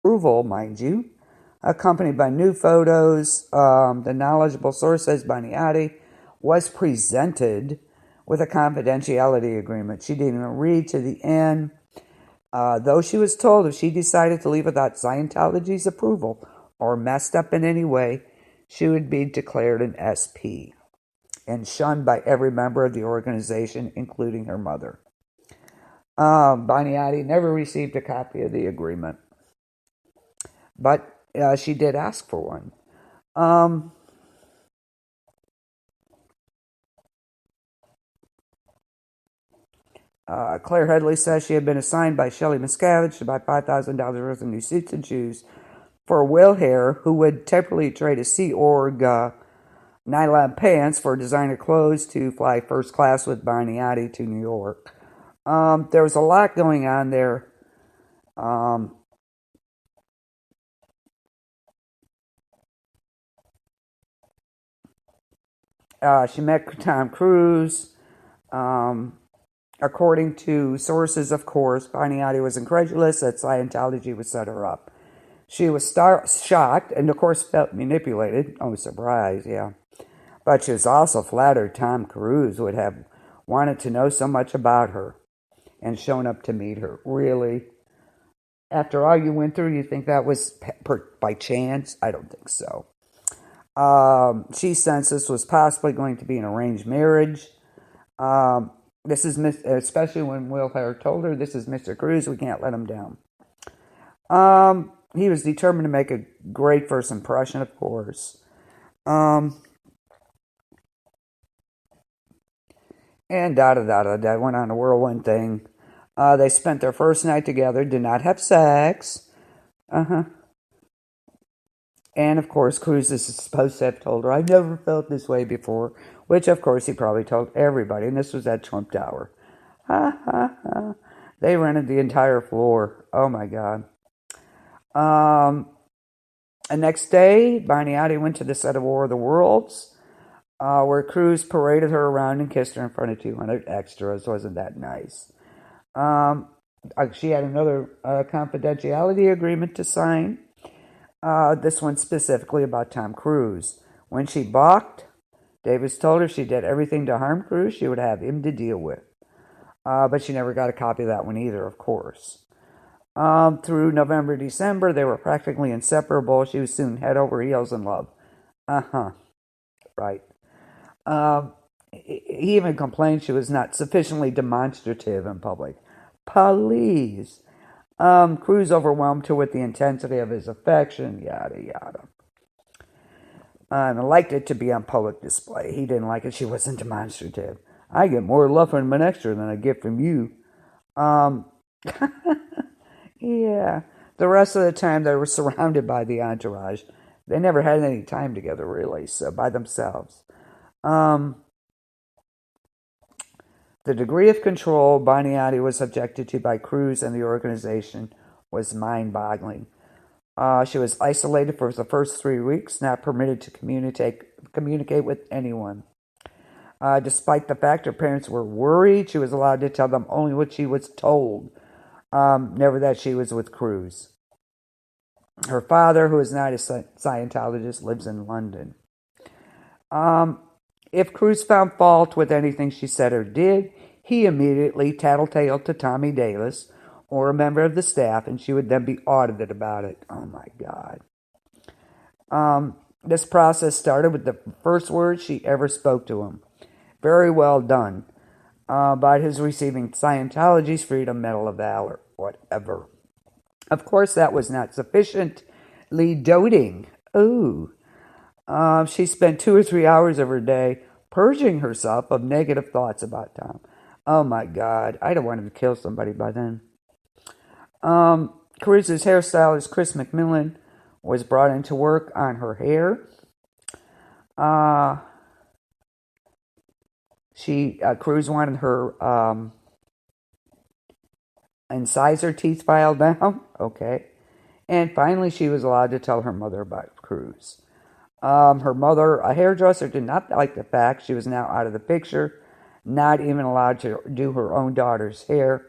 approval, mind you, accompanied by new photos. The knowledgeable source says Baniati was presented with a confidentiality agreement. She didn't even read to the end, though she was told if she decided to leave without Scientology's approval or messed up in any way, she would be declared an SP and shunned by every member of the organization, including her mother. Baniati never received a copy of the agreement, but she did ask for one. Claire Headley says she had been assigned by Shelley Miscavige to buy $5,000 worth of new suits and shoes for Will Hare, who would temporarily trade his Sea Org nylon pants for designer clothes to fly first class with Baniati to New York. There was a lot going on there. She met Tom Cruise. According to sources, of course, Baniati was incredulous that Scientology would set her up. She was shocked and, of course, felt manipulated. Oh, surprise, yeah. But she was also flattered Tom Cruise would have wanted to know so much about her and shown up to meet her. Really? After all you went through, you think that was by chance? I don't think so. She sensed this was possibly going to be an arranged marriage. This is especially when Will Hare told her, "This is Mr. Cruise. We can't let him down." He was determined to make a great first impression, of course. And went on a whirlwind thing. They spent their first night together, did not have sex. And of course, Cruise is supposed to have told her, "I've never felt this way before," which of course he probably told everybody, and this was at Trump Tower. They rented the entire floor. Oh my God. The next day, Baniati went to the set of War of the Worlds, where Cruise paraded her around and kissed her in front of 200 extras. Wasn't that nice? She had another confidentiality agreement to sign. This one specifically about Tom Cruise. When she balked, Davis told her she did everything to harm Cruise she would have him to deal with. But she never got a copy of that one either, of course. Through November, December, they were practically inseparable. She was soon head over heels in love. Right. He even complained she was not sufficiently demonstrative in public. Please. Cruise overwhelmed her with the intensity of his affection, yada, yada. And liked it to be on public display. He didn't like it. She wasn't demonstrative. "I get more love from an extra than I get from you." Yeah. The rest of the time, they were surrounded by the entourage. They never had any time together, really, so by themselves. The degree of control Baniati was subjected to by Cruise and the organization was mind-boggling. She was isolated for the first 3 weeks, not permitted to communicate with anyone. Despite the fact her parents were worried, she was allowed to tell them only what she was told, never that she was with Cruise. Her father, who is not a Scientologist, lives in London. If Cruise found fault with anything she said or did, he immediately tattletaled to Tommy Davis or a member of the staff, and she would then be audited about it. Oh my God. This process started with the first words she ever spoke to him. "Very well done," about his receiving Scientology's Freedom Medal of Valor, whatever. Of course, that was not sufficiently doting. Ooh. She spent 2 or 3 hours of her day purging herself of negative thoughts about Tom. Oh my God, I'd have wanted to kill somebody by then. Cruise's hairstylist, Chris McMillan, was brought in to work on her hair. Cruise wanted her incisor teeth filed down. Okay. And finally, she was allowed to tell her mother about Cruise. Her mother, a hairdresser, did not like the fact she was now out of the picture, not even allowed to do her own daughter's hair,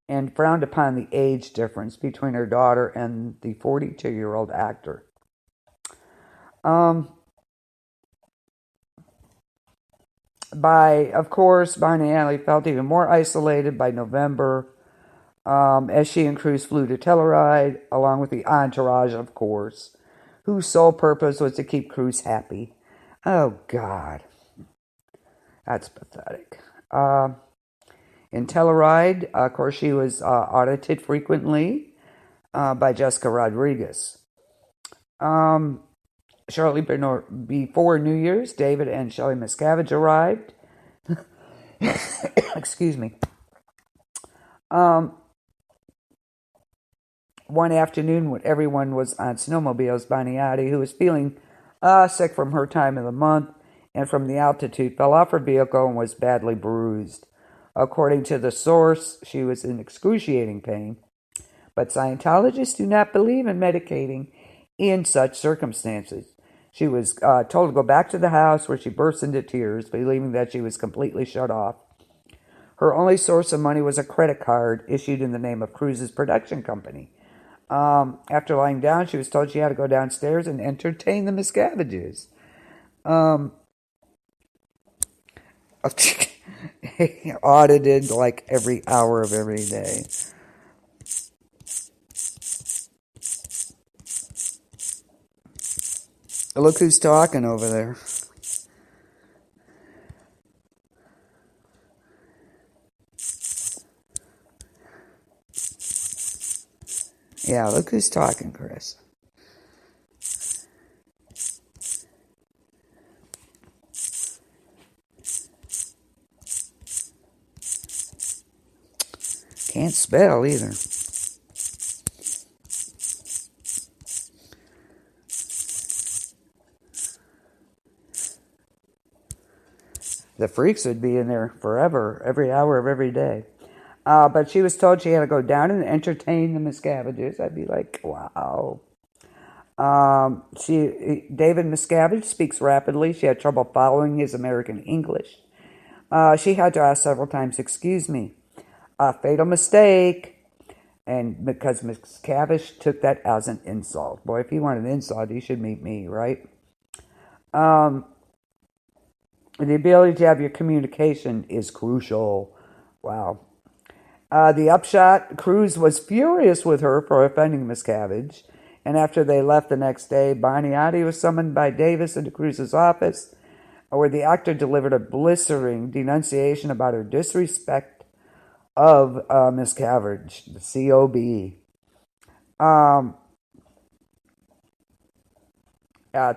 and frowned upon the age difference between her daughter and the 42-year-old actor. Of course, Barney Alley felt even more isolated by November, as she and Cruz flew to Telluride, along with the entourage, of course, whose sole purpose was to keep Cruz happy. Oh, God. That's pathetic. In Telluride, of course, she was audited frequently by Jessica Rodriguez. Shortly before New Year's, David and Shelley Miscavige arrived. Excuse me. One afternoon, when everyone was on snowmobiles, Baniati, who was feeling sick from her time of the month and from the altitude, fell off her vehicle and was badly bruised. According to the source, she was in excruciating pain. But Scientologists do not believe in medicating in such circumstances. She was told to go back to the house, where she burst into tears, believing that she was completely shut off. Her only source of money was a credit card issued in the name of Cruz's production company. After lying down, she was told she had to go downstairs and entertain the Miscaviges. Audited like every hour of every day. Look who's talking over there. Yeah, look who's talking, Chris. Can't spell either. The freaks would be in there forever, every hour of every day. But she was told she had to go down and entertain the Miscaviges. I'd be like, wow. David Miscavige speaks rapidly. She had trouble following his American English. She had to ask several times, "Excuse me, a fatal mistake." And because Miscavige took that as an insult. Boy, if you want an insult, you should meet me, right? The ability to have your communication is crucial. Wow. The upshot, Cruz was furious with her for offending Miscavige, and after they left the next day, Barniati was summoned by Davis into Cruz's office, where the actor delivered a blistering denunciation about her disrespect of Miscavige, the COB.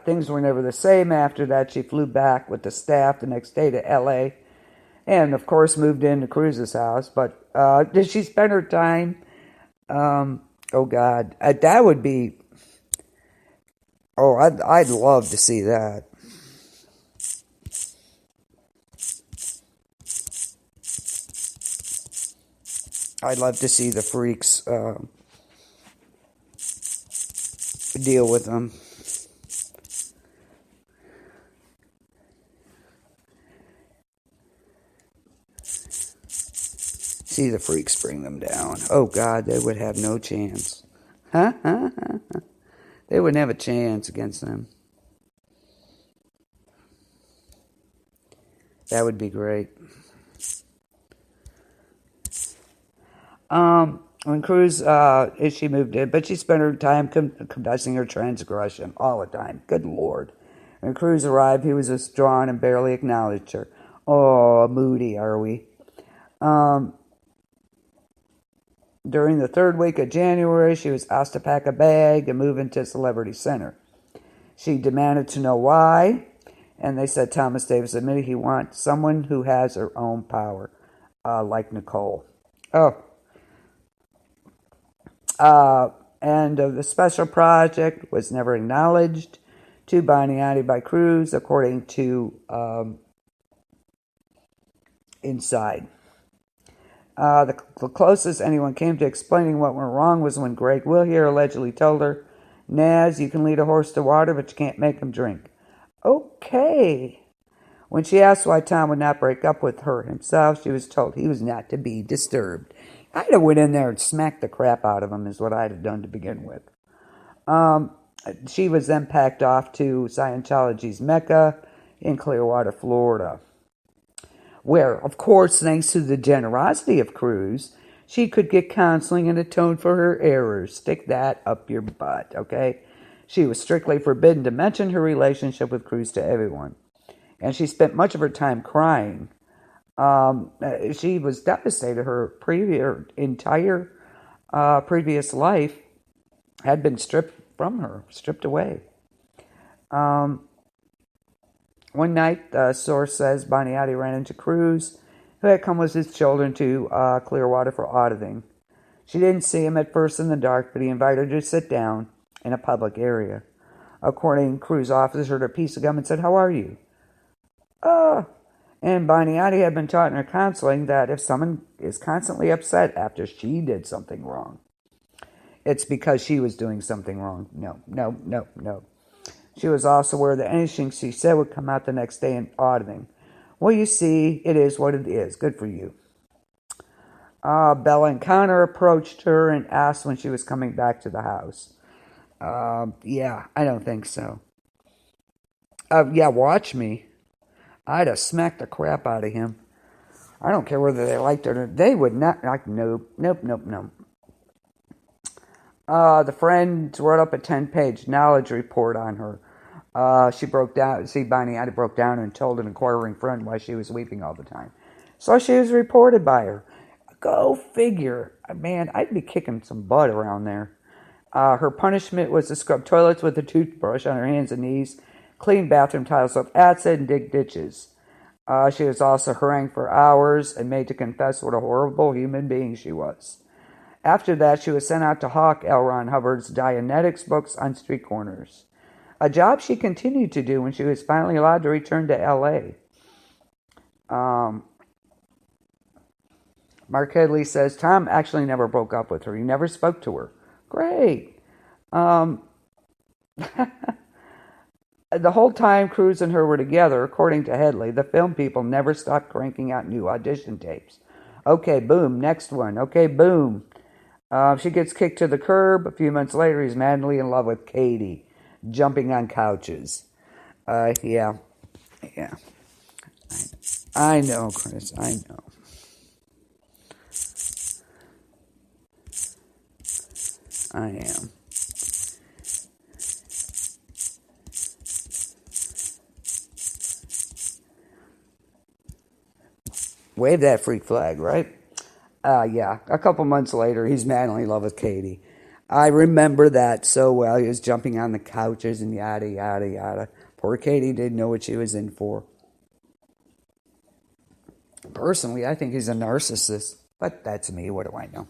Things were never the same after that. She flew back with the staff the next day to L.A., and, of course, moved into Cruz's house. But did she spend her time? Oh, God. That would be... Oh, I'd love to see that. I'd love to see the freaks deal with them. See the freaks bring them down. Oh, God, they would have no chance. They wouldn't have a chance against them. That would be great. When Cruz, she moved in, but she spent her time confessing her transgression all the time. Good Lord. When Cruz arrived, he was withdrawn and barely acknowledged her. Oh, moody are we. During the third week of January, she was asked to pack a bag and move into Celebrity Center. She demanded to know why, and they said Thomas Davis admitted he wants someone who has her own power, like Nicole. And the special project was never acknowledged to Baniati by Cruz, according to Inside. The closest anyone came to explaining what went wrong was when Greg Willier allegedly told her, "Naz, you can lead a horse to water, but you can't make him drink." Okay. When she asked why Tom would not break up with her himself, she was told he was not to be disturbed. I'd have went in there and smacked the crap out of him is what I'd have done to begin with. She was then packed off to Scientology's Mecca in Clearwater, Florida, where, of course, thanks to the generosity of Cruz, she could get counseling and atone for her errors. Stick that up your butt, okay? She was strictly forbidden to mention her relationship with Cruz to everyone, and she spent much of her time crying. She was devastated. Her entire previous life had been stripped from her, stripped away. One night, the source says Boniati ran into Cruz, who had come with his children to Clearwater for auditing. She didn't see him at first in the dark, but he invited her to sit down in a public area. According, Cruz officer heard a piece of gum and said, "How are you?" And Boniati had been taught in her counseling that if someone is constantly upset after she did something wrong, it's because she was doing something wrong. No. She was also aware that anything she said would come out the next day in auditing. Well, you see, it is what it is. Good for you. Bella and Connor approached her and asked when she was coming back to the house. Yeah, I don't think so. Yeah, watch me. I'd have smacked the crap out of him. I don't care whether they liked it or they would not. Like, nope. The friend wrote up a 10-page knowledge report on her. She broke down. See, Boniati broke down and told an inquiring friend why she was weeping all the time. So she was reported by her. Go figure. Man, I'd be kicking some butt around there. Her punishment was to scrub toilets with a toothbrush on her hands and knees, clean bathroom tiles with acid, and dig ditches. She was also harangued for hours and made to confess what a horrible human being she was. After that, she was sent out to hawk L. Ron Hubbard's Dianetics books on street corners, a job she continued to do when she was finally allowed to return to L.A. Mark Headley says, Tom actually never broke up with her. He never spoke to her. Great. The whole time Cruz and her were together, according to Headley, the film people never stopped cranking out new audition tapes. Okay, boom, next one. Okay, boom. She gets kicked to the curb. A few months later, he's madly in love with Katie, jumping on couches. Yeah. I know, Chris. I know. I am. Wave that freak flag, right? Yeah. A couple months later, he's madly in love with Katie. I remember that so well. He was jumping on the couches and yada, yada, yada. Poor Katie didn't know what she was in for. Personally, I think he's a narcissist. But that's me. What do I know?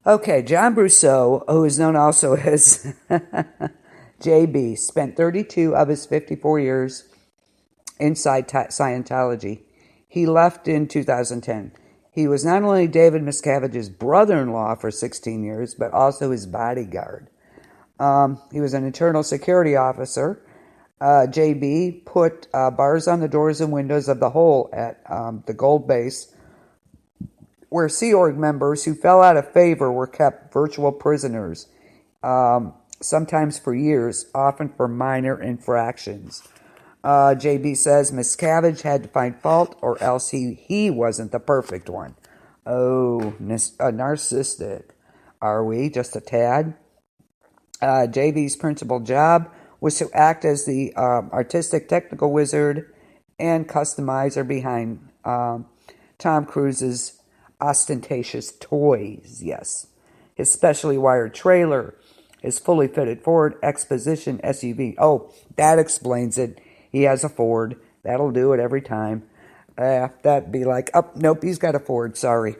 Okay, John Brousseau, who is known also as JB, spent 32 of his 54 years inside Scientology. He left in 2010. He was not only David Miscavige's brother-in-law for 16 years, but also his bodyguard. He was an internal security officer. JB put bars on the doors and windows of the hole at the Gold Base, where Sea Org members who fell out of favor were kept virtual prisoners, sometimes for years, often for minor infractions. JB says Miscavige had to find fault or else he wasn't the perfect one. Oh, narcissistic. Are we? Just a tad? JB's principal job was to act as the artistic technical wizard and customizer behind Tom Cruise's ostentatious toys, yes. His specially wired trailer, his fully fitted Ford Exposition SUV. Oh, that explains it. He has a Ford. That'll do it every time. That'd be like, oh, nope, he's got a Ford, sorry.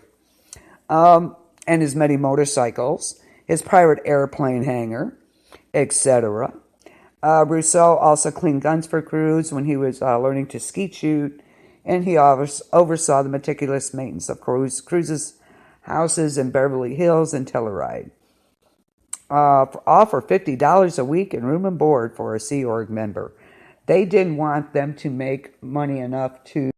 And his many motorcycles, his private airplane hangar, etc. Brousseau also cleaned guns for Cruz when he was learning to skeet shoot, and he oversaw the meticulous maintenance of Cruz's houses in Beverly Hills and Telluride. offer $50 a week and room and board for a Sea Org member. They didn't want them to make money enough to